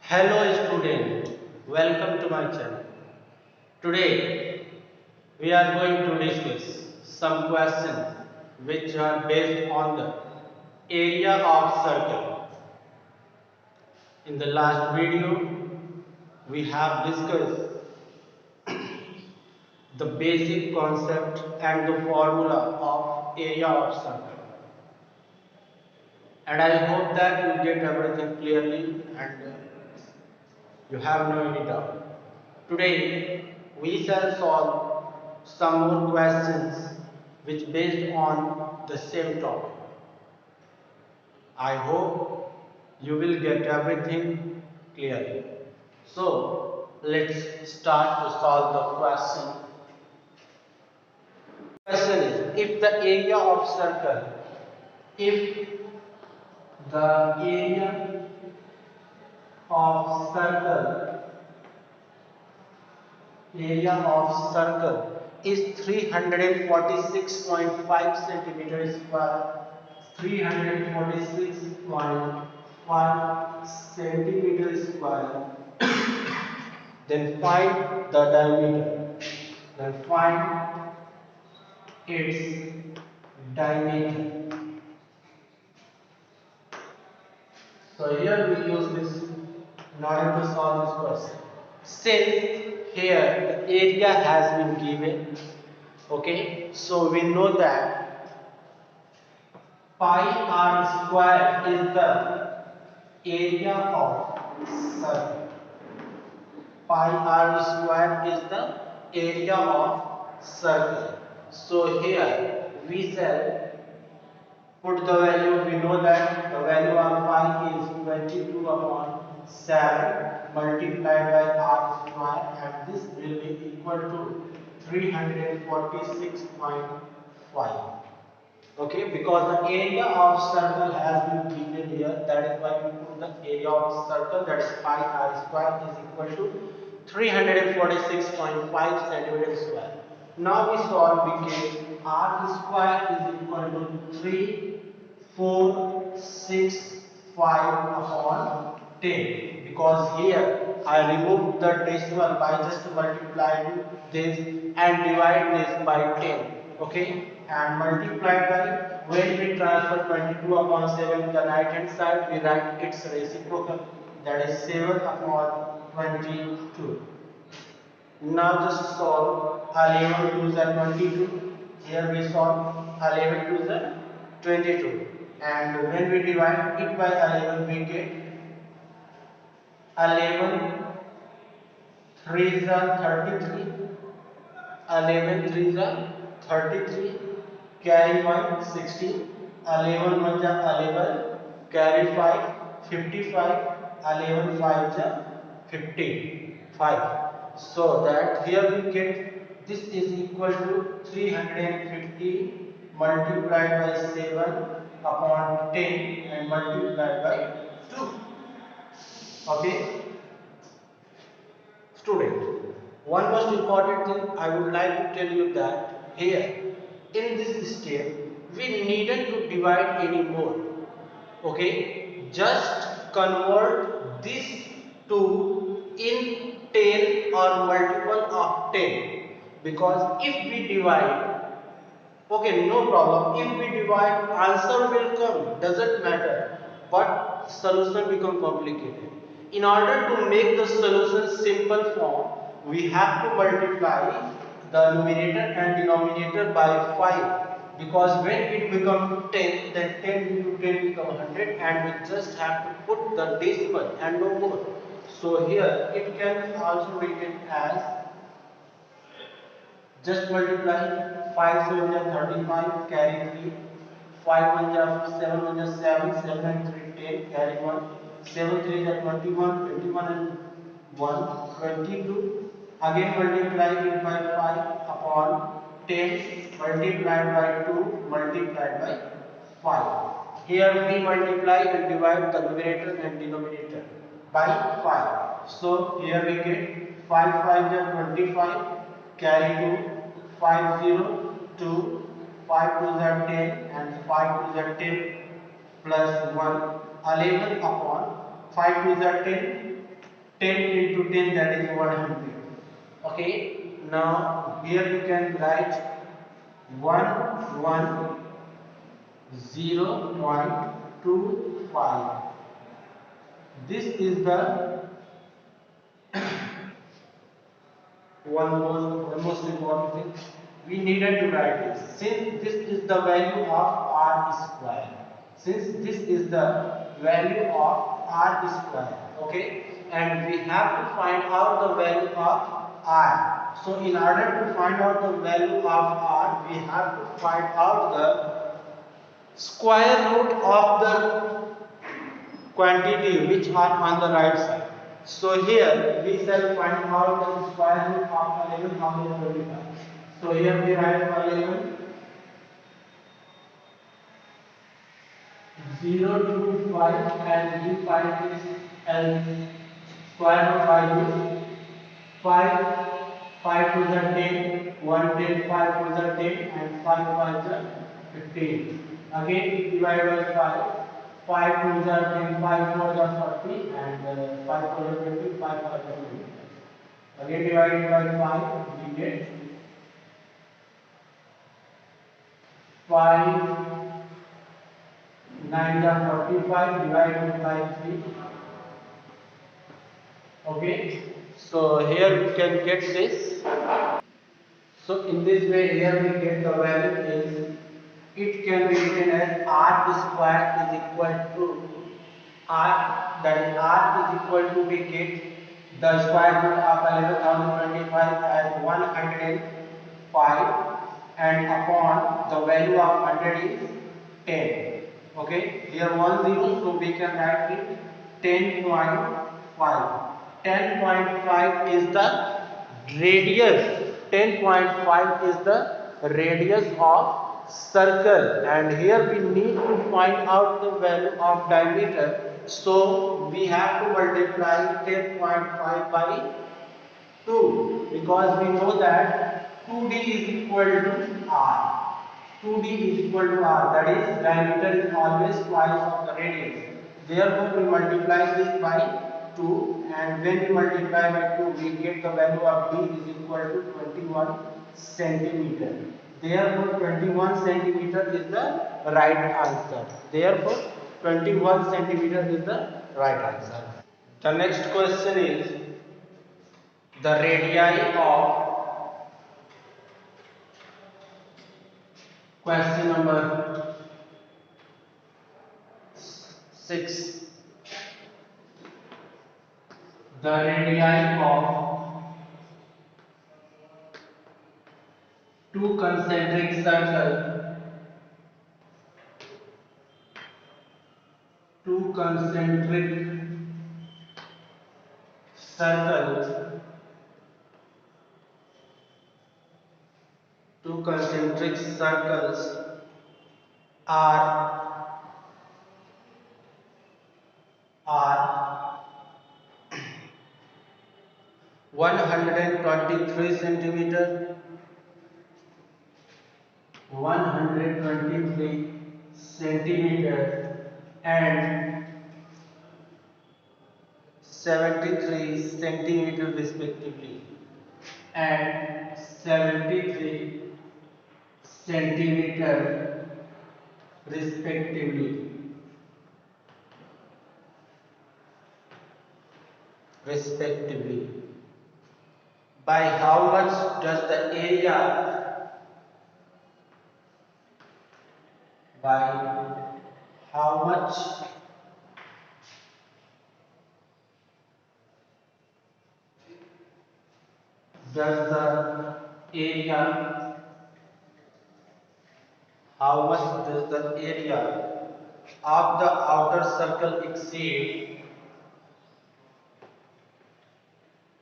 Hello student, welcome to my channel. Today we are going to discuss some questions which are based on the area of circle. In the last video we have discussed the basic concept and the formula of area of circle. And I hope that you get everything clearly and you have no any doubt. Today we shall solve some more questions which based on the same topic. I hope you will get everything clearly. So let's start to solve the question. Question is, if the area of circle, if the area of circle is 346.5 centimeters square. 346.5 centimeters square. Then find the diameter. Then find its diameter. So here we use this in order to solve this question. Since here the area has been given, okay, so we know that pi r square is the area of circle. Pi r square is the area of circle. So here we shall put the value. We know that the value of pi is 22 upon 7 multiplied by r square, and this will be equal to 346.5. Okay, because the area of circle has been given here, that is why we put the area of circle, that is pi r square is equal to 346.5 centimeter square. Now we solve, we get r square is equal to 3465 upon 10, because here I removed the decimal by just multiplying this and divide this by 10. Okay, and multiplied by, when we transfer 22 upon 7 to the right hand side, we write its reciprocal, that is 7 upon 22. Now just solve. 11 to the 22. Here we solve 11 to the 22, and when we divide it by 11 we get 11 3 is 33. 11 3 is 33. Carry 1 16. 11 1 is 11. Carry 5 55. 11 5 is 55. So that here we get this is equal to 350 multiplied by 7 upon 10 and multiplied by 2. Okay, student, one most important thing I would like to tell you that here in this step we needed to divide anymore. Okay, just convert this to in 10 or multiple of 10, because if we divide, okay, no problem, if we divide answer will come, doesn't matter, but solution become complicated. In order to make the solution simple form, we have to multiply the numerator and denominator by 5, because when it becomes 10, then 10 into 10 become 100, and we just have to put the decimal and no more. So here it can also written as, just multiply 5 7 is 35, carry 3, 5 1 is 7 1 is 7, 7 and 3 10, carry 1, 7 3 is 21, 21 and 1 22. Again multiply it by 5 upon 10 multiplied by 2 multiplied by 5. Here we multiply and divide the numerator and denominator by 5. So here we get 5 5 is 25, carry 2, 5 0 2, 5 2 is 10 and 5 2 is 10 plus 1, 11 upon 5 2 is 10, 10 into 10, that is 100. Okay, now here you can write 110.25. This is the one most important thing. We needed to write this. Since this is the value of r square. Since this is the value of r square. Okay. And we have to find out the value of r. So in order to find out the value of r, we have to find out the square root of the quantity which are on the right side. So here we shall find out the square root of 11 of the 25. So here we write 11 0 to 5 and we find this as square root by this 5 5 to the 10 1 10 5 to the 10 and 5 5 to the 15. Again we divide by 5 5 to the 10 5 for the 40 and 5 for the 20 5 for the 20. Again divided by 5 we get 5 9 the 45 divided by 3. Okay, so here we can get this. So in this way here we get the value is, it can be written as r square is equal to r, that is r is equal to, we get the square root of 11,025 as 105 and upon the value of 100 is 10. Okay, here 10, so we can write it 10.5. 10.5 is the radius. 10.5 is the radius of circle, and here we need to find out the value of diameter. So we have to multiply 10.5 by 2, because we know that 2d is equal to r. 2d is equal to r, that is diameter is always twice of the radius. Therefore we multiply this by 2, and when we multiply by 2 we get the value of d is equal to 21 centimeter. Therefore 21 centimeter is the right answer. Therefore 21 centimeter is the right answer. The next question is the radii of question number 6. The radii of two concentric circles, two concentric circles, two concentric circles are 123 centimeter, 123 centimeter and 73 centimeter respectively, and 73 centimeter respectively. respectively. By how much does the area, by how much does the area, how much does the area of the outer circle exceed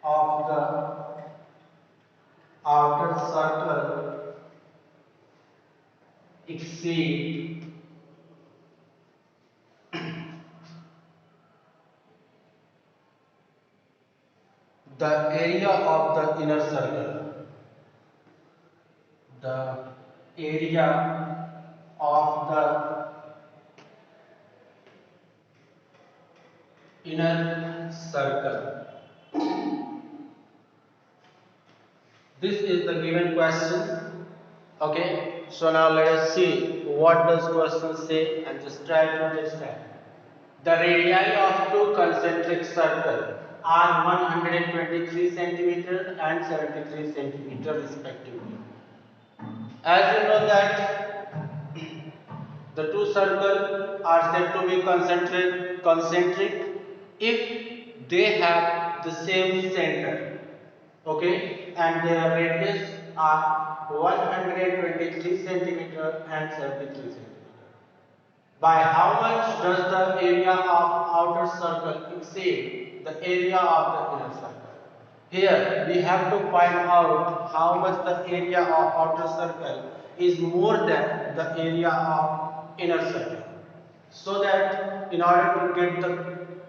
of the outer circle exceed the area of the inner circle. The area of the inner circle. this is the given question. Okay, so now let us see what does question say and just try to understand. The radii of two concentric circles are 123 centimeter and 73 centimeter respectively. As you know that the two circles are said to be concentric if they have the same center. Okay, and their radius are 123 centimeter and 73 centimeter. By how much does the area of outer circle exceed the area of the inner circle? Here we have to find out how much the area of outer circle is more than the area of inner circle. So that in order to get the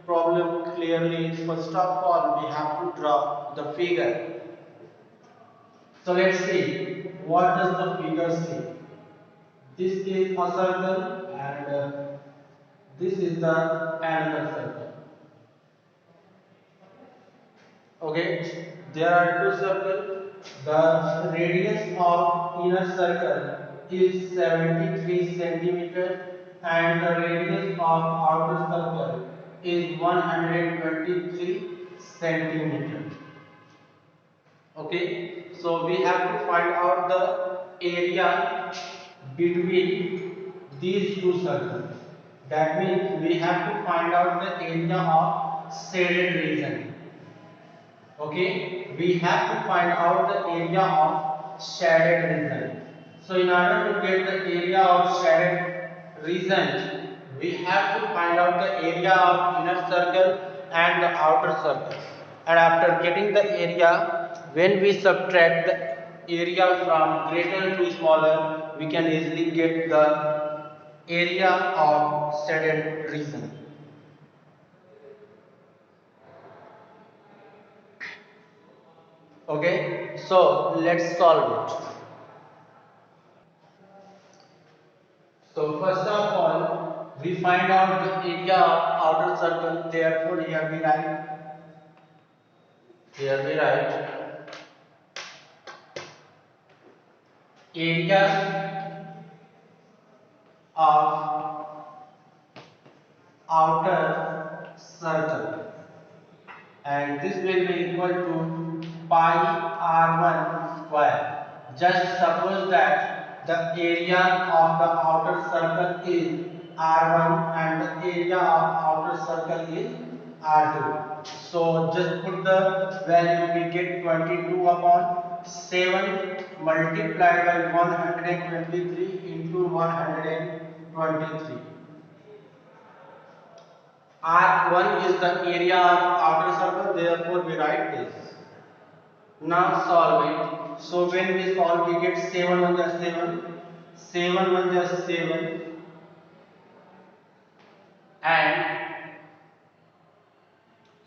problem clearly, first of all we have to draw the figure. So let's see what does the figure say. This is a circle and this is the another circle. Okay, there are two circles. The radius of inner circle is 73 centimeter and the radius of outer circle is 123 centimeter. Okay, so we have to find out the area between these two circles. That means we have to find out the area of shaded region. Okay, we have to find out the area of shaded region. So in order to get the area of shaded region, we have to find out the area of inner circle and the outer circle. And after getting the area, when we subtract the area from greater to smaller, we can easily get the area of shaded region. Okay, so let's solve it. So first of all, we find out the area of outer circle. Therefore, here we write area of outer circle, and this will be equal to pi r1 square. Just suppose that the area of the outer circle is r1 and the area of outer circle is r2. So just put the value, we get 22 upon 7 multiplied by 123 into 123. R1 is the area of outer circle, therefore we write this. Now solve it. So when we solve, we get 7 1 is 7, 7 1 is 7, and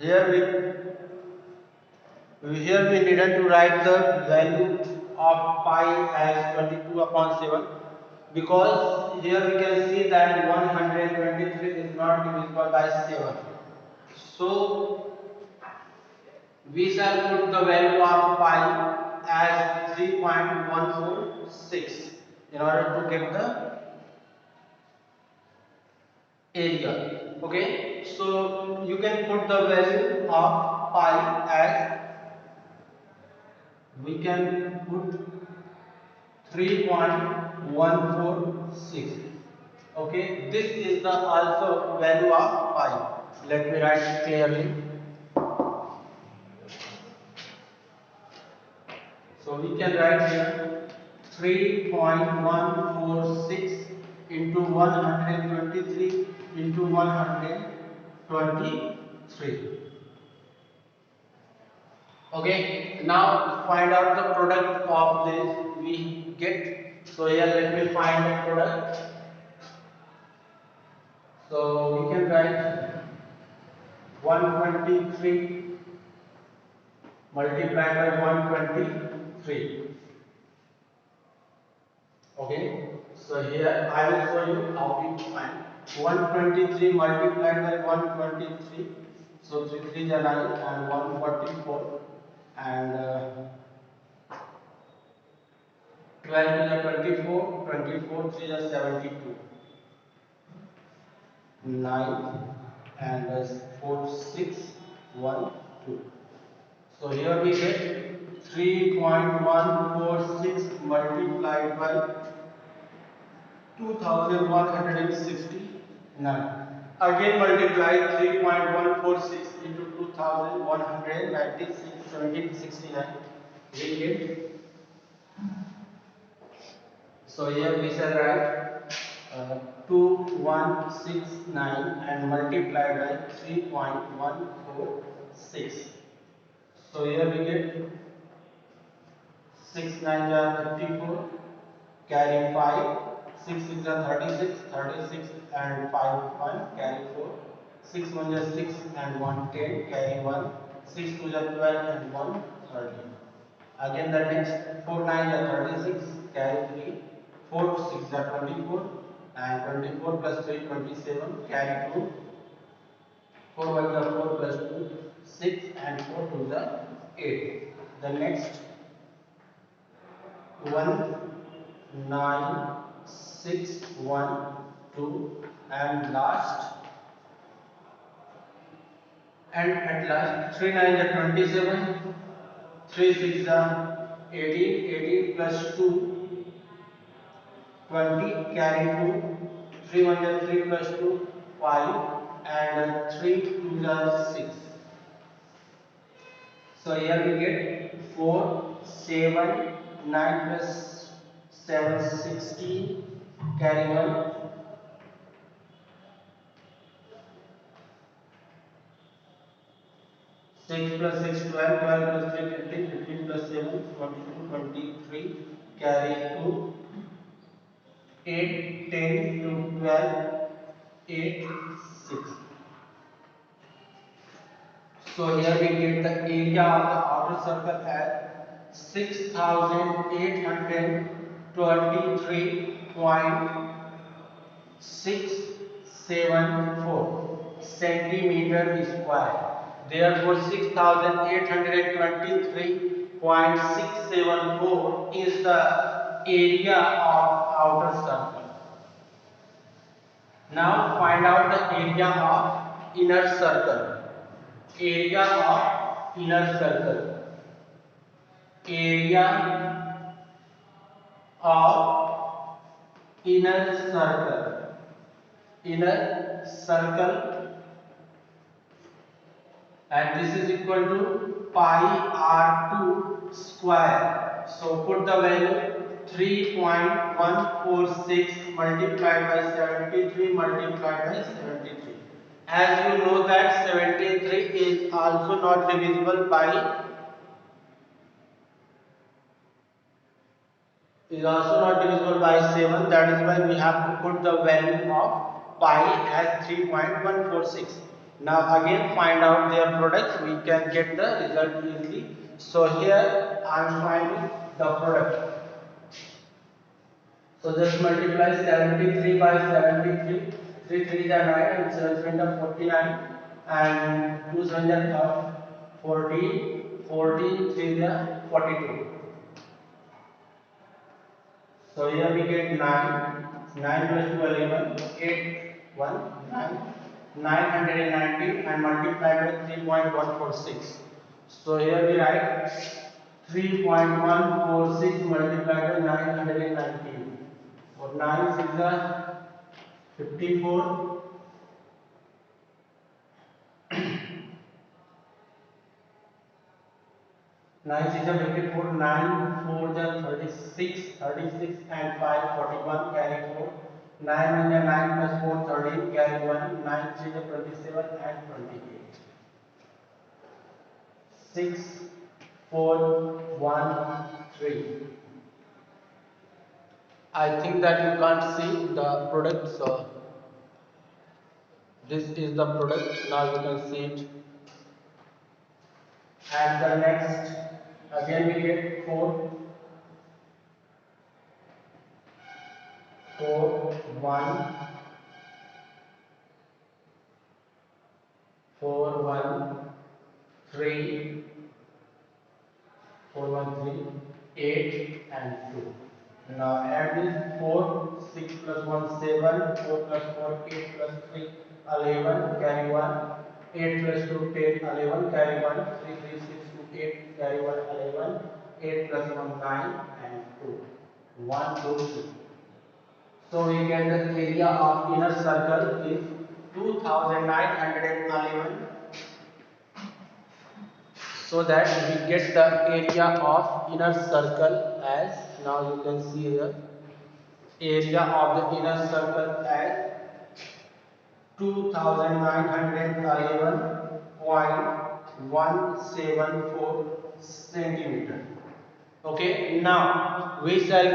here we needed to write the value of pi as 22 upon 7 because here we can see that 123 is not divisible by 7. So we shall put the value of pi as 3.146 in order to get the area. Okay, so you can put the value of pi as, we can put 3.146. Okay, this is the also value of pi. Let me write it clearly. So we can write here 3.146 into 123 into 123. Okay, now find out the product of this we get. So here let me find the product. So we can write 123 multiplied by 123. Okay, so here I will show you how we find 123 multiplied by 123. So 3 3 are 9 and 144 and 24, 3 is 72. 9 and 4, 6, 1, 2. So here we get 3.146 multiplied by 2169. Again multiply 3.146 into 2196, 1769. We get. So here we shall write 2169 and multiply by 3.146. So here we get 6 9 are 54, carry 5, 6 6 are 36, 36 and 5 1, carry 4, 6 1 is 6 and 1 10, carry 1, 6 2 is 12 and 1 13. Again the next 4 9 is 36, carry 3, 4 6 is 24 and 24 plus 3 27, carry 2, 4 1 is 4 plus 2 6 and 4 2 is 8. The next 19612 and last and at last 3 9 is 27, 3 6 is 18, 18 plus 2 20, carry 2, 3 1 is 3 plus 2 5 and 3 2 is 6. So here we get 4 7 9 plus 7 16, carry 1, 6 plus 6 12, 12 plus 3 15, 15 plus 7 22, 23, carry 2, 8 10 to 12, 8 6. So here we get the area of the outer circle as 6823.674 centimeter square. Therefore 6823.674 is the area of outer circle. Now find out the area of inner circle. Area of inner circle. Area of inner circle. Inner circle, and this is equal to pi r2 square. So put the value 3.146 multiplied by 73 multiplied by 73. As you know that 73 is also not divisible by 7. That is why we have to put the value of pi as 3.146. Now again find out their products. We can get the result easily. So here I am finding the product. So just multiply 73 by 73. 3 3 is 9 and 7 7 is 49 and 2 7 is 14. 14 3 is 42. So here we get 9, 9 plus 2 11, 8, 1, 9, 919 and multiplied by 3.146. So here we write 3.146 multiplied by 919. For 9 6 is 54, 9 6 is 54, 9 4 is 36, 36 and 5 41, carry 4, 9 1 is 9 plus 4 13, carry 1, 9 3 is 27 and 28. 6 4 1 3. I think that you can't see the product, so this is the product. Now you can see it. And the next, again we get 4 1 4 1 3 4 1 3 8 and 2. Now add this 4, 6 plus 1, 7, 4 plus 4, 8 plus 3, 11, carry 1, 8 plus 2, 10, 11, carry 1, 3, 3, 6, 2, 8, carry 1, 11, 8 plus 1, 9, and 2, 1, 2, 3. So we get the area of inner circle is 2911. So that we get the area of inner circle as, now you can see here, area of the inner circle as 2911.174 centimeter. Okay, now we shall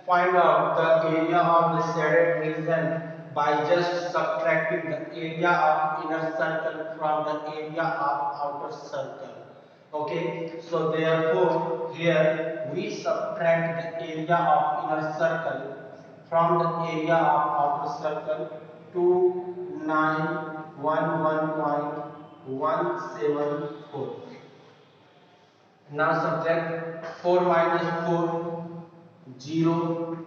find out the area of the shaded region by just subtracting the area of inner circle from the area of outer circle. Okay, so therefore here we subtract the area of inner circle from the area of outer circle to 911.174. Now subtract 4 minus 4, 0,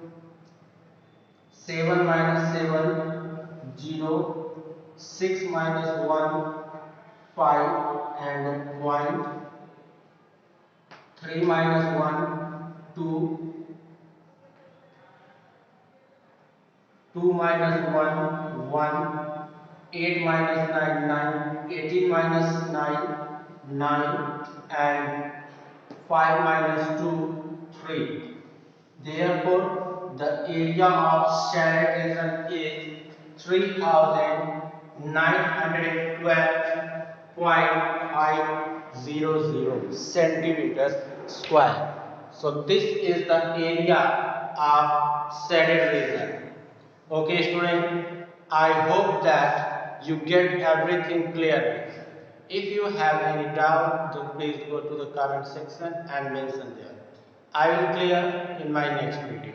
7 minus 7, 0, 6 minus 1, 5 and point, 3 minus 1, 2, 2 minus 1, 1, 8 minus 9, 9, 18 minus 9, 9 and 5 minus 2, 3. Therefore, the area of shaded region is 3912.500 centimeters square. So this is the area of shaded region. Okay student, I hope that you get everything clear. If you have any doubt, then please go to the comment section and mention there. I will clear in my next video.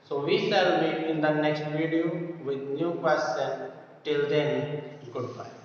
So we shall meet in the next video with new question. Till then, goodbye.